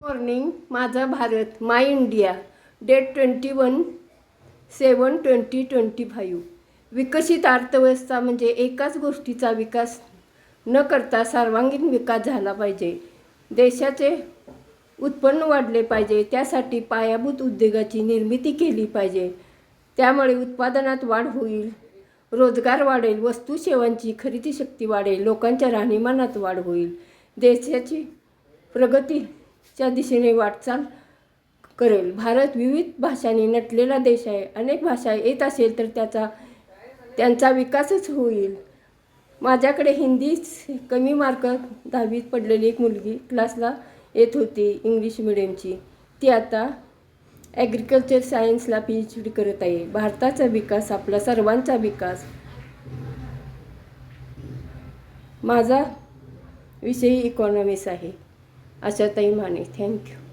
Morning माझा भारत माय India date 21/7/2025. विकसित अर्थव्यवस्था म्हणजे एकाच गोष्टीचा विकास न करता सर्वांगीण विकास झाला पाहिजे. देशाचे उत्पन्न वाढले पाहिजे, त्यासाठी पायाभूत उद्योगाची निर्मिती केली पाहिजे. त्यामुळे उत्पादनात वाढ होईल, रोजगार वाढेल, वस्तू सेवांची खरेदी शक्ती वाढेल, लोकांच्या राहणीमानात वाढ होईल, देशाची प्रगतीच्या दिशेने वाटचाल करेल. भारत विविध भाषांनी नटलेला देश आहे. अनेक भाषा येत असेल तर त्यांचा विकासच होईल. माझ्याकडे हिंदी कमी मार्क 10वीत पडलेली एक मुलगी क्लासला येत होती इंग्लिश मिडियमची, ती आता ॲग्रिकल्चर सायन्सला PhD करत आहे. भारताचा विकास आपला सर्वांचा विकास. माझा विषय इकॉनॉमिक्स आहे. आशाताई माने. थँक्यू.